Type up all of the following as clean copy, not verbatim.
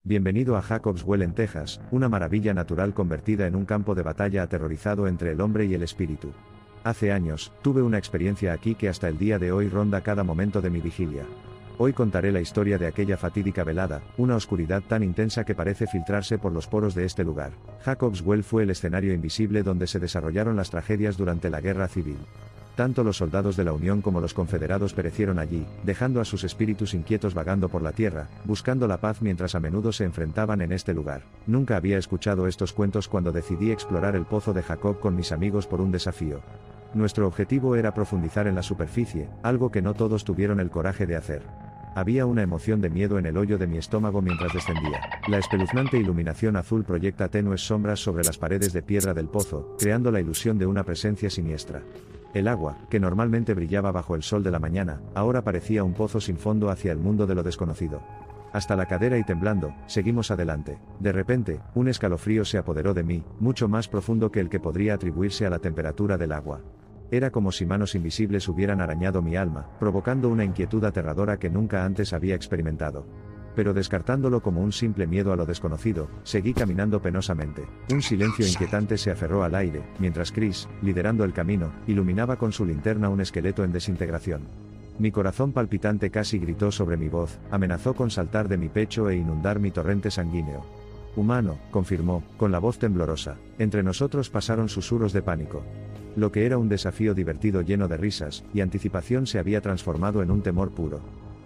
Bienvenido a Jacob's Well en Texas, una maravilla natural convertida en un campo de batalla aterrorizado entre el hombre y el espíritu. Hace años, tuve una experiencia aquí que hasta el día de hoy ronda cada momento de mi vigilia. Hoy contaré la historia de aquella fatídica velada, una oscuridad tan intensa que parece filtrarse por los poros de este lugar. Jacob's Well fue el escenario invisible donde se desarrollaron las tragedias durante la Guerra Civil. Tanto los soldados de la Unión como los confederados perecieron allí, dejando a sus espíritus inquietos vagando por la tierra, buscando la paz mientras a menudo se enfrentaban en este lugar. Nunca había escuchado estos cuentos cuando decidí explorar el pozo de Jacob con mis amigos por un desafío. Nuestro objetivo era profundizar en la superficie, algo que no todos tuvieron el coraje de hacer. Había una emoción de miedo en el hoyo de mi estómago mientras descendía. La espeluznante iluminación azul proyecta tenues sombras sobre las paredes de piedra del pozo, creando la ilusión de una presencia siniestra. El agua, que normalmente brillaba bajo el sol de la mañana, ahora parecía un pozo sin fondo hacia el mundo de lo desconocido. Hasta la cadera y temblando, seguimos adelante. De repente, un escalofrío se apoderó de mí, mucho más profundo que el que podría atribuirse a la temperatura del agua. Era como si manos invisibles hubieran arañado mi alma, provocando una inquietud aterradora que nunca antes había experimentado. Pero descartándolo como un simple miedo a lo desconocido, seguí caminando penosamente. Un silencio inquietante se aferró al aire, mientras Chris, liderando el camino, iluminaba con su linterna un esqueleto en desintegración. Mi corazón palpitante casi gritó sobre mi voz, amenazó con saltar de mi pecho e inundar mi torrente sanguíneo. Humano, confirmó, con la voz temblorosa. Entre nosotros pasaron susurros de pánico. Lo que era un desafío divertido lleno de risas y anticipación se había transformado en un temor puro.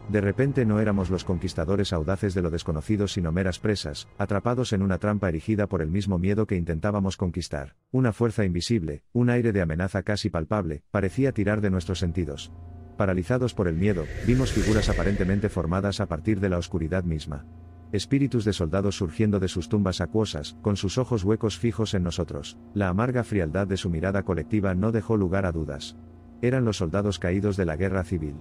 De repente no éramos los conquistadores audaces de lo desconocido sino meras presas, atrapados en una trampa erigida por el mismo miedo que intentábamos conquistar. Una fuerza invisible, un aire de amenaza casi palpable, parecía tirar de nuestros sentidos. Paralizados por el miedo, vimos figuras aparentemente formadas a partir de la oscuridad misma. Espíritus de soldados surgiendo de sus tumbas acuosas, con sus ojos huecos fijos en nosotros. La amarga frialdad de su mirada colectiva no dejó lugar a dudas. Eran los soldados caídos de la guerra civil.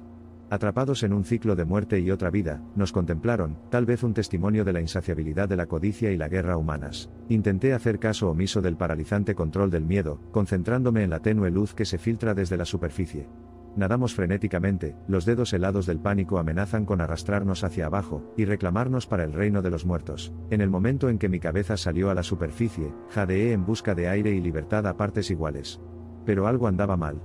Atrapados en un ciclo de muerte y otra vida, nos contemplaron, tal vez un testimonio de la insaciabilidad de la codicia y la guerra humanas. Intenté hacer caso omiso del paralizante control del miedo, concentrándome en la tenue luz que se filtra desde la superficie. Nadamos frenéticamente, los dedos helados del pánico amenazan con arrastrarnos hacia abajo, y reclamarnos para el reino de los muertos. En el momento en que mi cabeza salió a la superficie, jadeé en busca de aire y libertad a partes iguales. Pero algo andaba mal.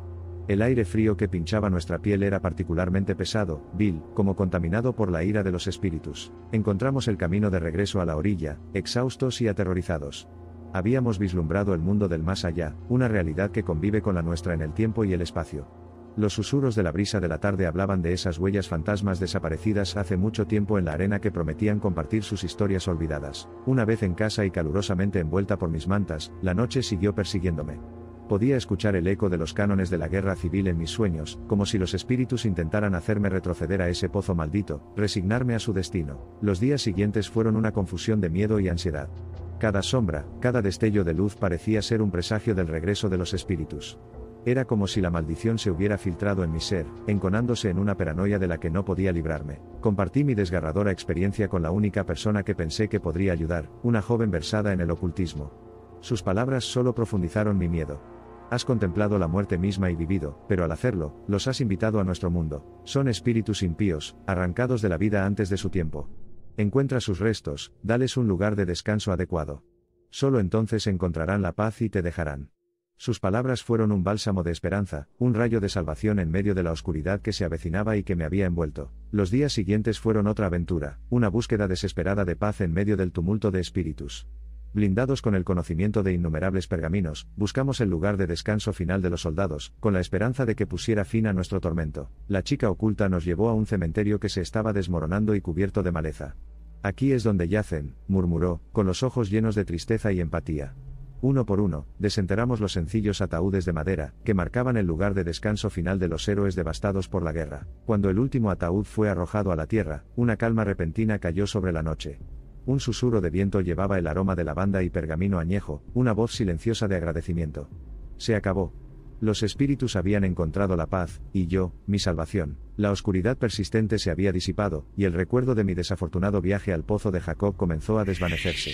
El aire frío que pinchaba nuestra piel era particularmente pesado, vil, como contaminado por la ira de los espíritus. Encontramos el camino de regreso a la orilla, exhaustos y aterrorizados. Habíamos vislumbrado el mundo del más allá, una realidad que convive con la nuestra en el tiempo y el espacio. Los susurros de la brisa de la tarde hablaban de esas huellas fantasmas desaparecidas hace mucho tiempo en la arena que prometían compartir sus historias olvidadas. Una vez en casa y calurosamente envuelta por mis mantas, la noche siguió persiguiéndome. Podía escuchar el eco de los cánones de la guerra civil en mis sueños, como si los espíritus intentaran hacerme retroceder a ese pozo maldito, resignarme a su destino. Los días siguientes fueron una confusión de miedo y ansiedad. Cada sombra, cada destello de luz parecía ser un presagio del regreso de los espíritus. Era como si la maldición se hubiera filtrado en mi ser, enconándose en una paranoia de la que no podía librarme. Compartí mi desgarradora experiencia con la única persona que pensé que podría ayudar, una joven versada en el ocultismo. Sus palabras solo profundizaron mi miedo. Has contemplado la muerte misma y vivido, pero al hacerlo, los has invitado a nuestro mundo. Son espíritus impíos, arrancados de la vida antes de su tiempo. Encuentra sus restos, dales un lugar de descanso adecuado. Solo entonces encontrarán la paz y te dejarán. Sus palabras fueron un bálsamo de esperanza, un rayo de salvación en medio de la oscuridad que se avecinaba y que me había envuelto. Los días siguientes fueron otra aventura, una búsqueda desesperada de paz en medio del tumulto de espíritus. Blindados con el conocimiento de innumerables pergaminos, buscamos el lugar de descanso final de los soldados, con la esperanza de que pusiera fin a nuestro tormento. La chica oculta nos llevó a un cementerio que se estaba desmoronando y cubierto de maleza. Aquí es donde yacen, murmuró, con los ojos llenos de tristeza y empatía. Uno por uno, desenterramos los sencillos ataúdes de madera, que marcaban el lugar de descanso final de los héroes devastados por la guerra. Cuando el último ataúd fue arrojado a la tierra, una calma repentina cayó sobre la noche. Un susurro de viento llevaba el aroma de lavanda y pergamino añejo, una voz silenciosa de agradecimiento. Se acabó. Los espíritus habían encontrado la paz, y yo, mi salvación. La oscuridad persistente se había disipado, y el recuerdo de mi desafortunado viaje al pozo de Jacob comenzó a desvanecerse.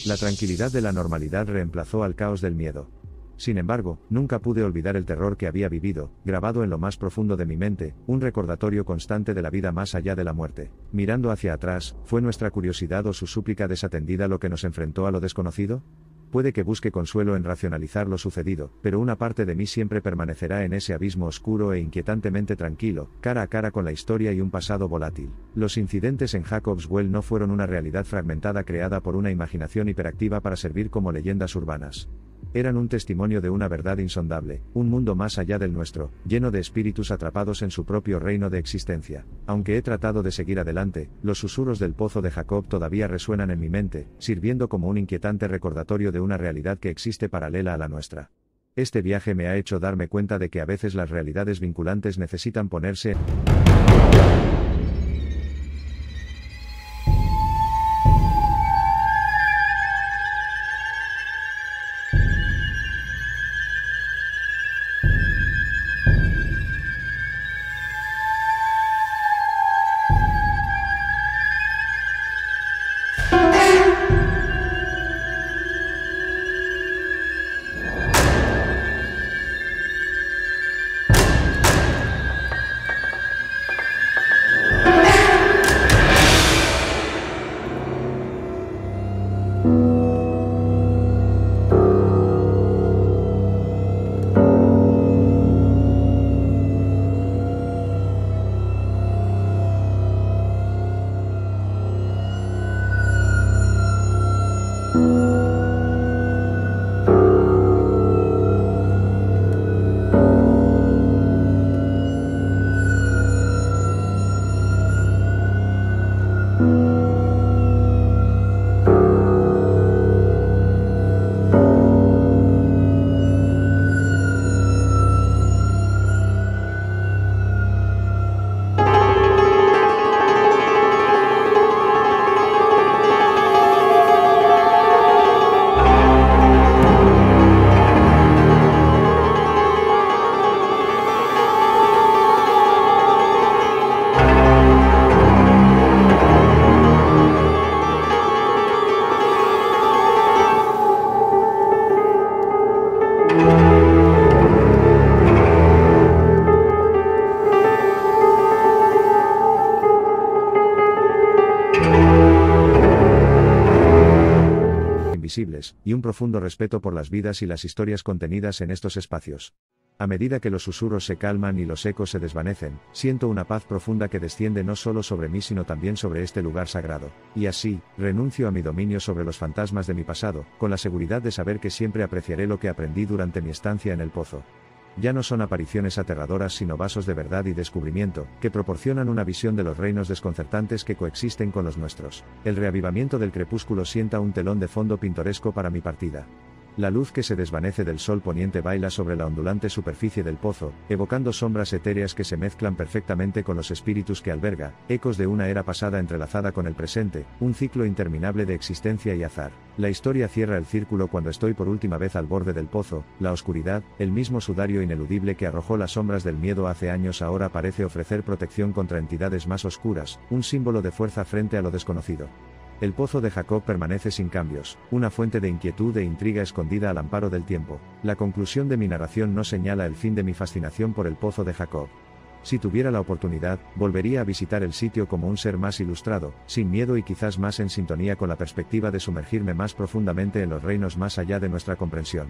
La tranquilidad de la normalidad reemplazó al caos del miedo. Sin embargo, nunca pude olvidar el terror que había vivido, grabado en lo más profundo de mi mente, un recordatorio constante de la vida más allá de la muerte. Mirando hacia atrás, ¿fue nuestra curiosidad o su súplica desatendida lo que nos enfrentó a lo desconocido? Puede que busque consuelo en racionalizar lo sucedido, pero una parte de mí siempre permanecerá en ese abismo oscuro e inquietantemente tranquilo, cara a cara con la historia y un pasado volátil. Los incidentes en Jacob's Well no fueron una realidad fragmentada creada por una imaginación hiperactiva para servir como leyendas urbanas. Eran un testimonio de una verdad insondable, un mundo más allá del nuestro, lleno de espíritus atrapados en su propio reino de existencia. Aunque he tratado de seguir adelante, los susurros del pozo de Jacob todavía resuenan en mi mente, sirviendo como un inquietante recordatorio de una realidad que existe paralela a la nuestra. Este viaje me ha hecho darme cuenta de que a veces las realidades vinculantes necesitan ponerse invisibles, y un profundo respeto por las vidas y las historias contenidas en estos espacios. A medida que los susurros se calman y los ecos se desvanecen, siento una paz profunda que desciende no solo sobre mí sino también sobre este lugar sagrado. Y así, renuncio a mi dominio sobre los fantasmas de mi pasado, con la seguridad de saber que siempre apreciaré lo que aprendí durante mi estancia en el pozo. Ya no son apariciones aterradoras sino vasos de verdad y descubrimiento, que proporcionan una visión de los reinos desconcertantes que coexisten con los nuestros. El reavivamiento del crepúsculo sienta un telón de fondo pintoresco para mi partida. La luz que se desvanece del sol poniente baila sobre la ondulante superficie del pozo, evocando sombras etéreas que se mezclan perfectamente con los espíritus que alberga, ecos de una era pasada entrelazada con el presente, un ciclo interminable de existencia y azar. La historia cierra el círculo cuando estoy por última vez al borde del pozo, la oscuridad, el mismo sudario ineludible que arrojó las sombras del miedo hace años ahora parece ofrecer protección contra entidades más oscuras, un símbolo de fuerza frente a lo desconocido. El pozo de Jacob permanece sin cambios, una fuente de inquietud e intriga escondida al amparo del tiempo. La conclusión de mi narración no señala el fin de mi fascinación por el pozo de Jacob. Si tuviera la oportunidad, volvería a visitar el sitio como un ser más ilustrado, sin miedo y quizás más en sintonía con la perspectiva de sumergirme más profundamente en los reinos más allá de nuestra comprensión.